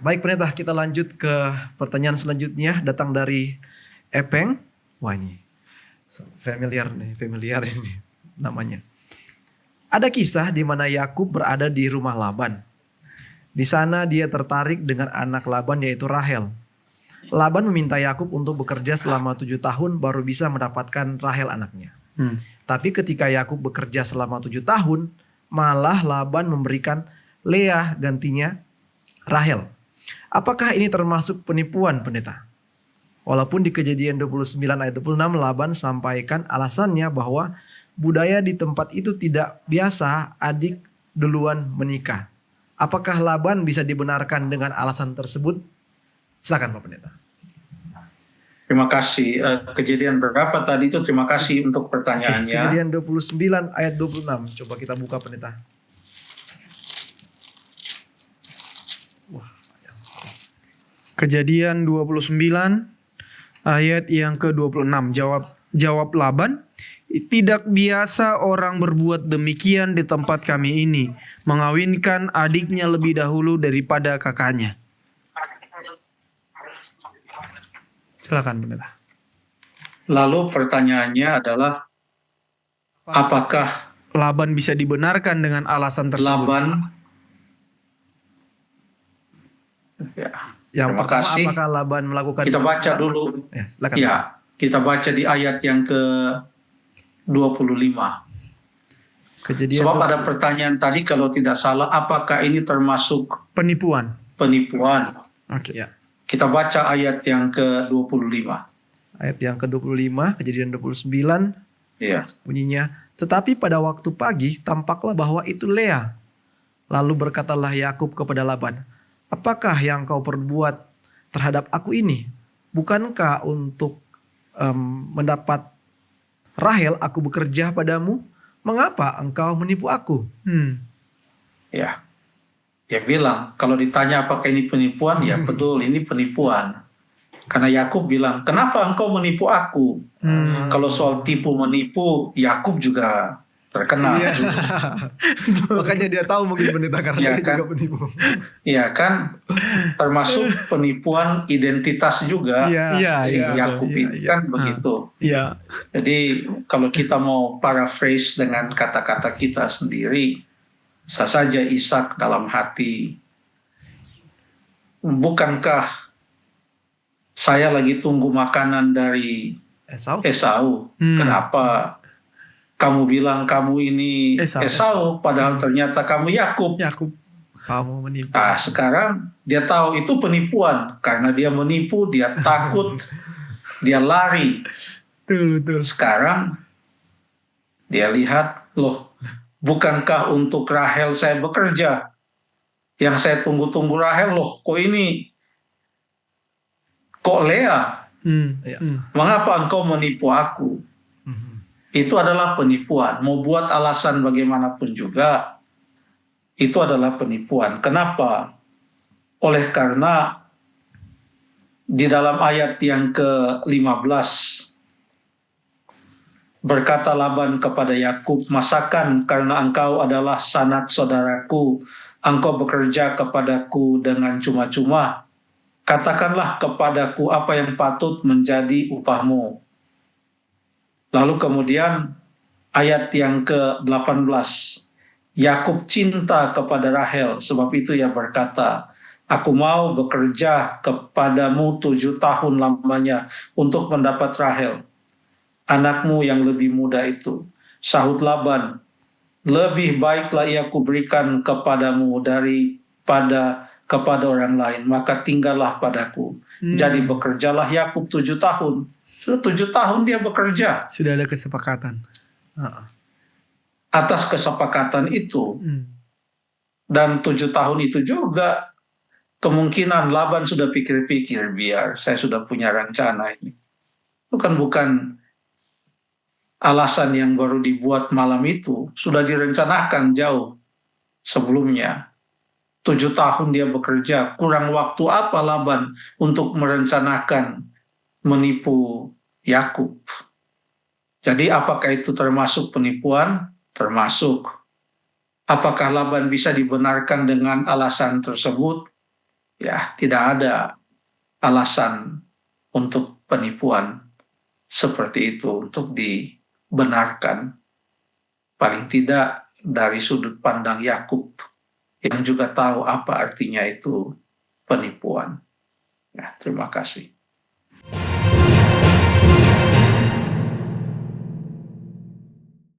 Baik pendeta, kita lanjut ke pertanyaan selanjutnya, datang dari Epeng. Wah ini familiar ini namanya. Ada kisah di mana Yakub berada di rumah Laban. Di sana dia tertarik dengan anak Laban yaitu Rahel. Laban meminta Yakub untuk bekerja selama 7 tahun baru bisa mendapatkan Rahel anaknya. Tapi ketika Yakub bekerja selama 7 tahun, malah Laban memberikan Leah gantinya Rahel. Apakah ini termasuk penipuan, pendeta? Walaupun di Kejadian 29 ayat 26 Laban sampaikan alasannya bahwa budaya di tempat itu tidak biasa adik duluan menikah. Apakah Laban bisa dibenarkan dengan alasan tersebut? Silakan Pak Pendeta. Terima kasih. Kejadian berapa tadi itu? Terima kasih untuk pertanyaannya. Kejadian 29 ayat 26. Coba kita buka Pendeta. Kejadian 29 ayat yang ke-26. Jawab Laban, "Tidak biasa orang berbuat demikian di tempat kami ini, mengawinkan adiknya lebih dahulu daripada kakaknya." Silakan pendeta. Lalu pertanyaannya adalah, apakah Laban bisa dibenarkan dengan alasan tersebut? Yang terima pertama, kasih. apakah Laban melakukan? Kita baca dulu. Silakan. Kita baca di ayat yang ke-25. Sebab ada pertanyaan tadi kalau tidak salah, apakah ini termasuk penipuan? Oke. Ya. Kita baca ayat yang ke-25. Ayat yang ke-25, Kejadian 29. Iya. Bunyinya, tetapi pada waktu pagi tampaklah bahwa itu Leah. Lalu berkatalah Yakub kepada Laban, "Apakah yang kau perbuat terhadap aku ini? Bukankah untuk mendapat Rahel aku bekerja padamu? Mengapa engkau menipu aku?" Ya, dia bilang kalau ditanya apakah ini penipuan, ya betul ini penipuan. Karena Yakub bilang, "Kenapa engkau menipu aku?" Kalau soal tipu menipu, Yakub juga terkenal. Iya. Makanya dia tahu mungkin pendeta karena dia juga penipu. Iya kan, termasuk penipuan identitas juga. Yakub itu kan begitu. Iya. Jadi kalau kita mau paraphrase dengan kata-kata kita sendiri, bisa saja Ishak dalam hati, bukankah saya lagi tunggu makanan dari Esau? Kenapa kamu bilang kamu ini Esau, padahal ternyata kamu Yakub. Kamu menipu. Nah, sekarang dia tahu itu penipuan. Karena dia menipu, dia takut, dia lari. Sekarang dia lihat, loh, bukankah untuk Rahel saya bekerja? Yang saya tunggu-tunggu Rahel, loh, kok Leah? Mengapa engkau menipu aku? Itu adalah penipuan. Mau buat alasan bagaimanapun juga, itu adalah penipuan. Kenapa? Oleh karena di dalam ayat yang ke-15, berkata Laban kepada Yakub, "Masakan karena engkau adalah sanak saudaraku, engkau bekerja kepadaku dengan cuma-cuma? Katakanlah kepadaku apa yang patut menjadi upahmu." Lalu kemudian ayat yang ke-18, Yakub cinta kepada Rahel, sebab itu ia berkata, "Aku mau bekerja kepadamu 7 tahun lamanya untuk mendapat Rahel, anakmu yang lebih muda itu." Sahut Laban, "Lebih baiklah ia kuberikan kepadamu daripada kepada orang lain, maka tinggallah padaku." Jadi bekerjalah Yakub 7 tahun. Sudah 7 tahun dia bekerja. Sudah ada kesepakatan. Atas kesepakatan itu. Dan 7 tahun itu juga kemungkinan Laban sudah pikir-pikir, biar saya sudah punya rencana ini. Itu kan bukan alasan yang baru dibuat malam itu. Sudah direncanakan jauh sebelumnya. 7 tahun dia bekerja. Kurang waktu apa Laban untuk merencanakan menipu Yakub? Jadi apakah itu termasuk penipuan? Termasuk. Apakah Laban bisa dibenarkan dengan alasan tersebut? Ya, tidak ada alasan untuk penipuan seperti itu untuk dibenarkan. Paling tidak dari sudut pandang Yakub yang juga tahu apa artinya itu penipuan. Ya, terima kasih.